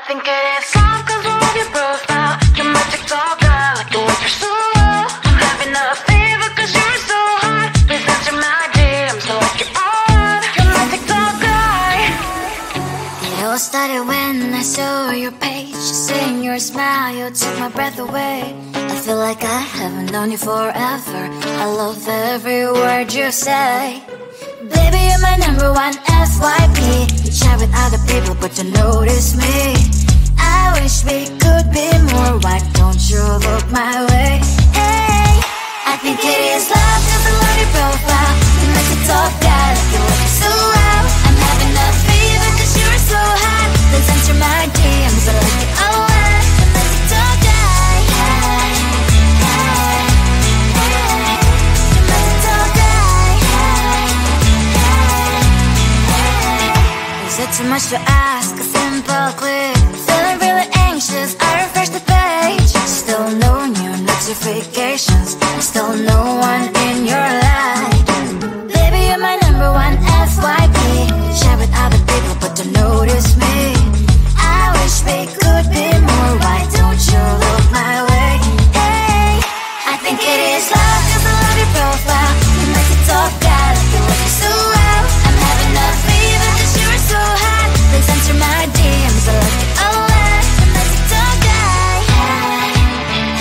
think it is love cause I love your profile. You're my TikTok guy, like the way you're so low. I'm having a fever cause you're so hot. Please answer my DMs, know what you're on. You're my TikTok guy. It all started when I saw your page. Seeing your smile, you took my breath away. I feel like I haven't known you forever. I love every word you say. Baby, you're my number one FYP. You chat with other people but you notice me. I wish we could be more. Why don't you look my way? Hey, I think it is love cause I love your profile. You make it talk guy like you look so well. I'm having a fever cause you're so hot. Please answer my DMs, I like it a lot. You make it talk guy. Hey, hey, hey. You make it talk guy. Is it too much to ask? A simple click. Feeling really anxious, I refresh the page. Still no new notifications. Still no one in your life. Baby, you're my number one FYP. Share with other people but don't notice me. I wish we could be more. Why don't you look my way? Hey, I think it is love cause I love your profile. You make it talk guy like you look so well. I'm having a fever cause you're so hot. Please answer my DMs, I like it a lot. You make it talk guy. Hey,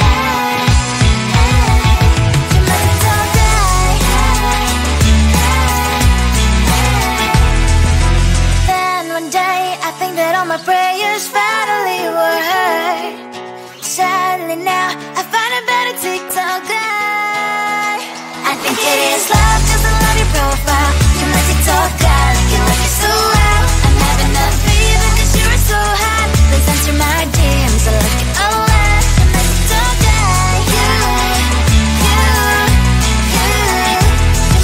hey, hey. You make it talk guy. Hey, hey, hey. Then one day I think that all my prayers finally were heard. Sadly now I find a better TikTok guy. I think it is love cause I love your profile. You my TikTok guy like you look so well. I'm having a fever cause you're so hot. Please answer my DMs, I like it a lot. You my TikTok guy. You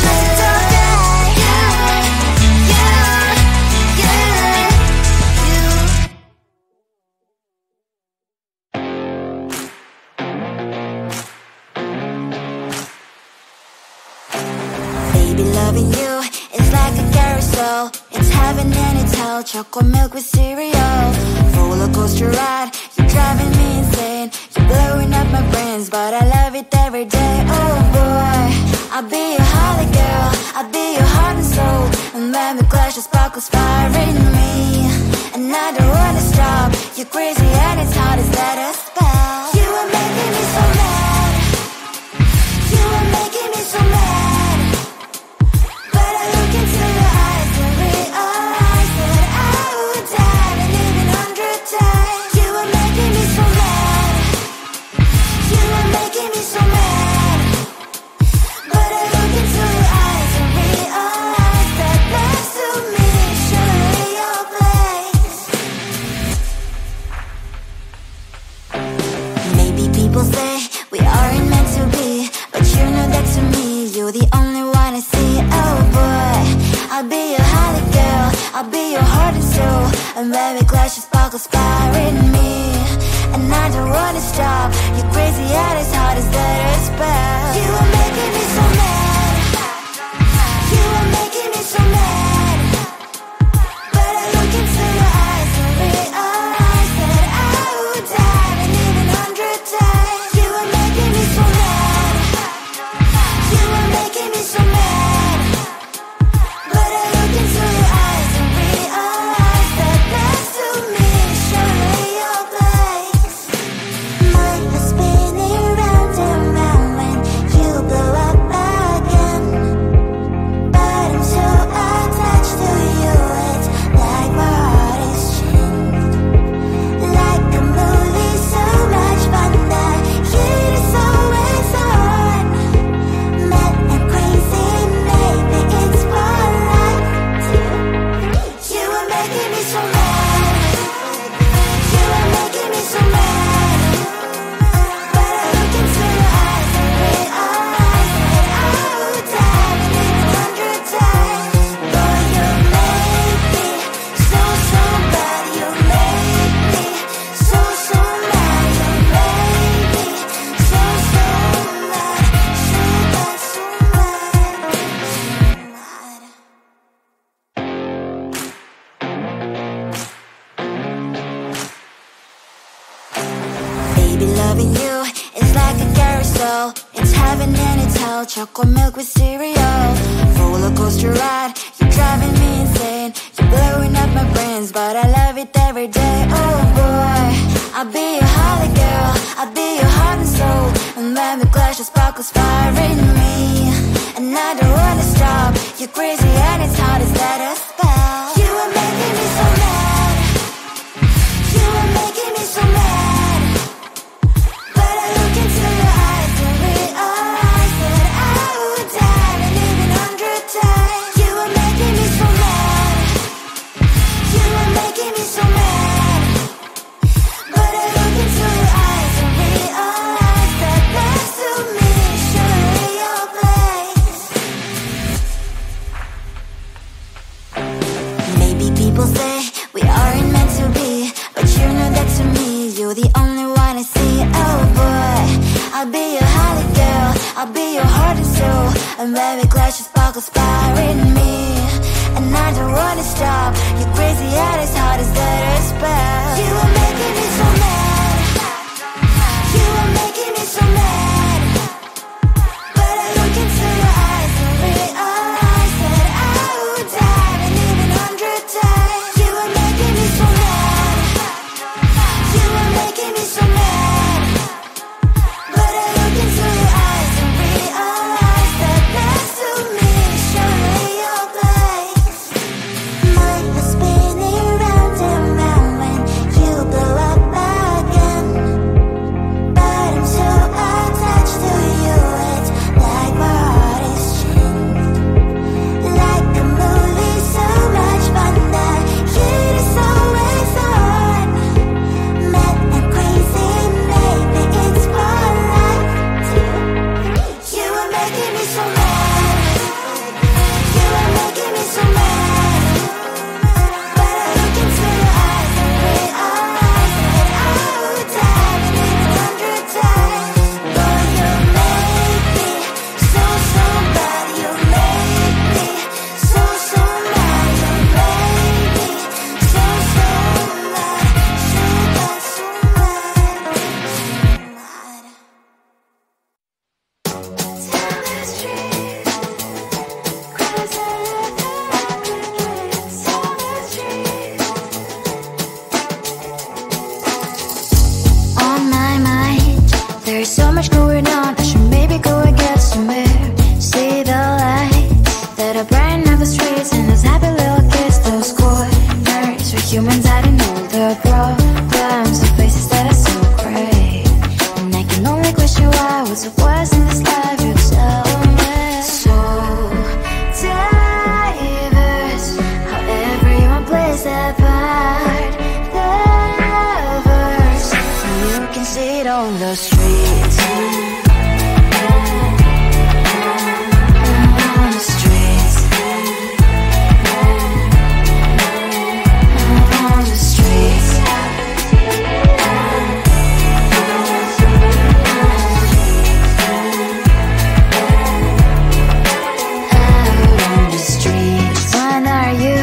my TikTok guy. Baby, loving you is like a carousel. It's heaven and it's hell. Chocolate milk with cereal. Roller coaster ride. You're driving me insane. You're blowing up my brains, but I love it every day. Oh boy, I'll be your holly girl. I'll be your heart and soul. And when we clash, the sparkles fire in me. And I don't wanna stop. You're crazy and it's hard as that a spell. You are making me so mad. You are making me so mad. But I look into your eyes and realize that I would die and even 100 times. You are making me so mad. You are making me so mad. But I look into your eyes and realize that next to me is surely your place. Maybe people say we aren't meant to be, but you know that to me you're the only one I see. Oh boy, I'll be your holly girl. I'll be your heart and soul. And when we clash, the sparkles fire in me. And I don't wanna stop. You're crazy and as hard as that a spell. You are making me so mad. You are making me so mad. But I look into your eyes and realize that I would die and even 100 times. You are making me so mad. You are making me so mad. But I look into your eyes and realize that next to me is surely your place. Mind was spinning round and round when you blow cereal, chocolate milk with cereal. Roller coaster ride, you're driving me insane. You're blowing up my brains, but I love it every day. Oh boy, I'll be your holly girl, I'll be your heart and soul. And when we clash, the sparkles fire in me. And I don't wanna stop, you're crazy and it's hard as let us spell. You are making me so mad, you are making me so mad. But I look into your eyes and realize that I would die and even 100 times. You are making me so mad, you are making me so mad. But I look into your eyes and realize that next to me is surely your place. Maybe people say we aren't meant to be, but you know that to me, you're the only one I see. Oh boy, I'll be your holly girl, I'll be your heart and soul. And when we clash, the sparkles fire in me. And I don't wanna stop, you're crazy and as hard as let her spell. You are making me so mad, you are making me so mad. But I look into your eyes and realize that I would die and even 100 times. You are making me so mad, you are making me so mad. But I look into your eyes and realize that next to me is surely your place. Mine was spinning round and round when you blow up again. But I'm so attached to you, it's like my heart is chained. Like a movie, so much fun that heat is always on. Mad and crazy, maybe it's for life. You are making me so mad, you are making me so mad. But I look into your eyes and realize that I would die and even 100 times. Boy, you make me so, so bad. You make me so, so mad. You make me so, so mad. So bad, so mad, so mad. On my mind, there's so much going on. I should maybe go and get somewhere. See the lights that are brighten up the streets, and those happy little kids, those corners where humans hiding all their problems, the faces that are so gray. And I can only question why, what's the worst in this life? You tell me. So diverse, how everyone plays their part. Lovers, and you can see it on the streets. On the streets. On the streets. Out on the streets. When are you?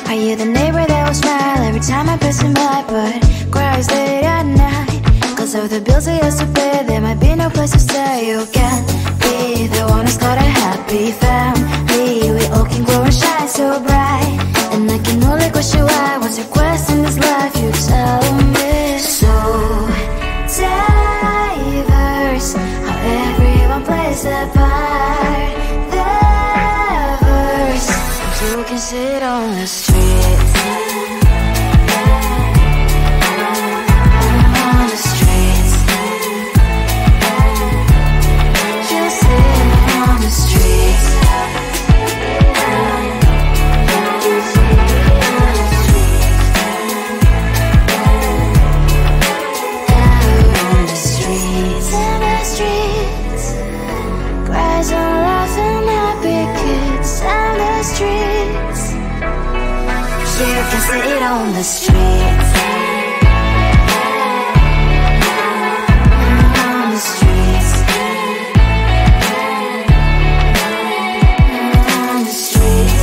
Are you the neighbor that will smile every time I pass him by, but cries late at night? Cause of the bills he has to pay, there might be no place to stay. You can't be the one who's got a happy family. We all can grow and shine so bright. And I can only question why, what's your quest in this life? You tell me. So diverse, how everyone plays their part. Lovers, you can sit on the streets. On the streets. You sit on the streets. You sit on the streets. Out on the streets. In the streets. Cries and laughing happy kids. On the streets. You can sit on the streets. On the streets. On the streets. On the streets.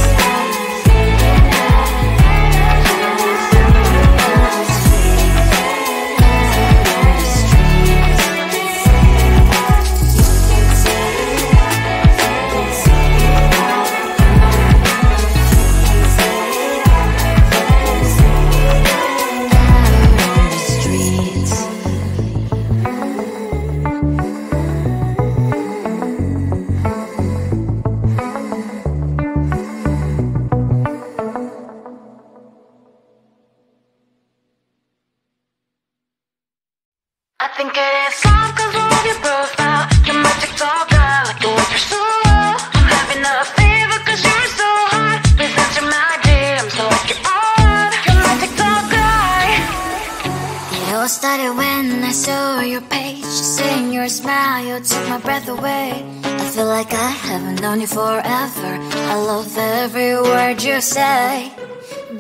like I haven't known you forever. I love every word you say.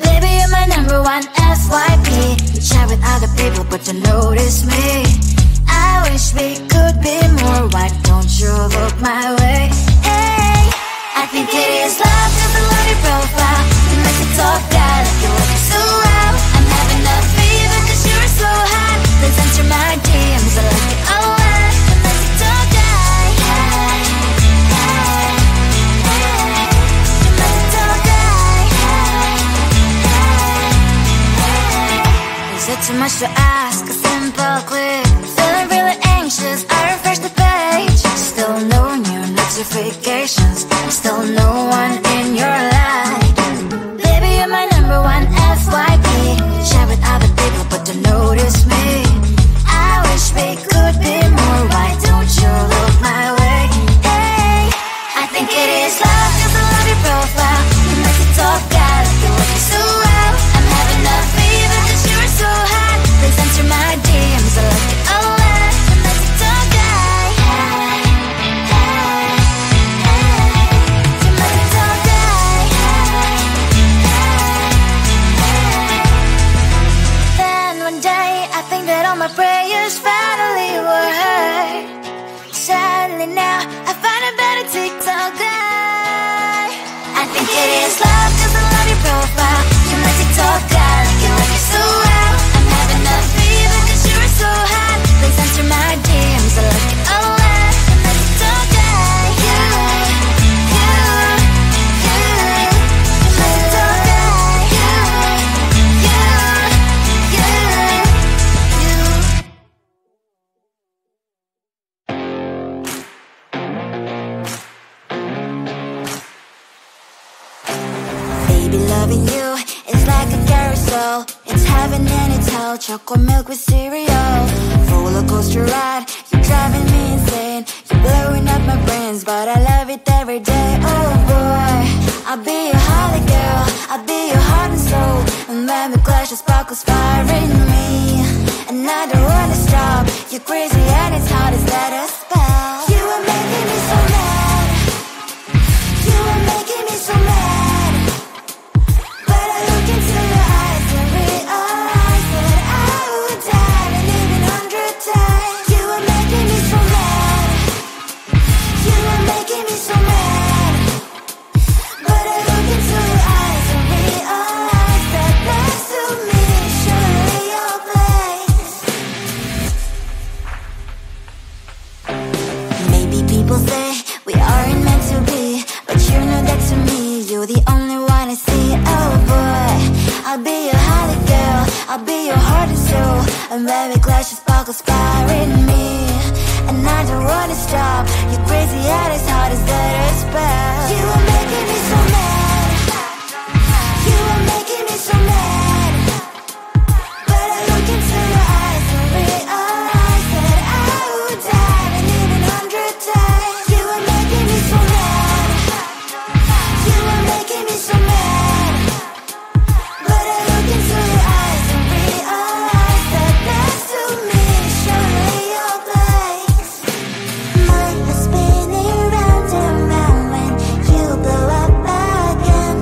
Baby, you're my number one FYP. You chat with other people but don't notice me. I wish we could be more. Why don't you look my way? Hey, I think it is love, cause I love your profile. You make me talk bad like you look so well. I'm having a fever cause you're so hot. Please answer my DMs, I like it all right. You make me talk bad. Hey, hey, hey. You make me talk bad. Hey, hey. Is it too much to ask? A simple click. Feeling really anxious, I refresh the page. Still no new notifications. Still no one in your life. Baby, you're my number one FYP. Chat with other people but don't notice me. I wish we could be more. Why don't you look my way? Hey, I think it is love cause I love your profile. You make it talk bad like you look so well. I'm having a fever cause you're so hot. Please answer my DMs, I like it all right. You make it talk bad. Hey, hey, hey. You make it talk bad. Then one day I think that all my prayers finally were heard. Sadly now I find a better TikTok guy. I think it is love cause I love your profile. You make it talk bad like you like it so well. I'm having a fever cause you're so hot. Please answer my DMs, I like it all right. You make it talk bad. You make it talk bad. Baby, loving you is like a carousel. It's heaven and it's hell. Chocolate milk with cereal. Roller coaster ride. You're driving me insane. You're blowing up my brains, but I love it every day. Oh boy, I'll be your holly girl. I'll be your heart and soul. And when we clash, the sparkles fire in me. And I don't wanna stop. You're crazy and it's hard as that a spell. You are making me so mad. You are making me so mad. But I look into your eyes and realize that I would die and even 100 times. You are making me so mad. You are making me so mad. But I look into your eyes and realize that next to me is surely your place. Maybe people say we aren't meant to be, but you know that to me you're the only one I see. Oh boy, I'll be your holly girl. I'll be your heart and soul. And when we clash, the sparkles fire in me. And I don't wanna stop. You're crazy and as hard as that a spell. You are making me so mad. You are making me so mad. But I look into your eyes and realize that I would die and even 100 times. You are making me so mad. You are making me so mad. But I look into your eyes and realize that next to me is surely your place. My heart spinning round and round when you blow up again.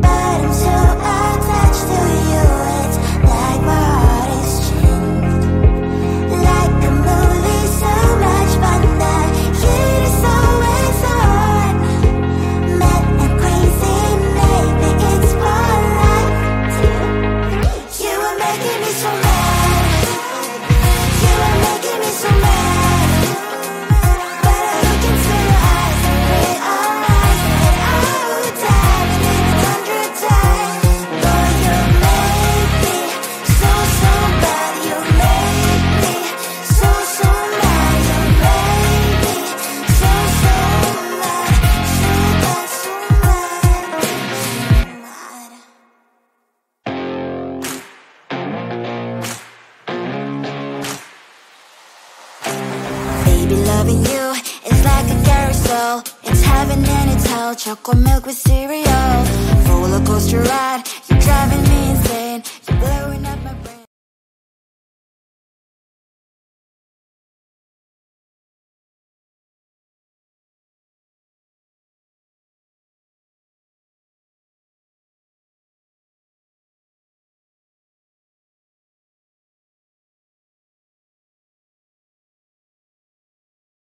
But I'm so attached to you, it's like my heart is chained. Like a movie, so much fun that it is always on. Mad and crazy, maybe it's for life. You are making me so mad. You are making me so mad. But I look into your eyes and realize that I would die and even 100 times. Boy, you make me so, so bad. You make me so, so mad. You make me so, so mad. So bad, so mad. Baby, loving you is like a carousel. It's heaven and it's hell. Chocolate milk with cereal. Roller coaster ride. You're driving me insane. You're blowing up my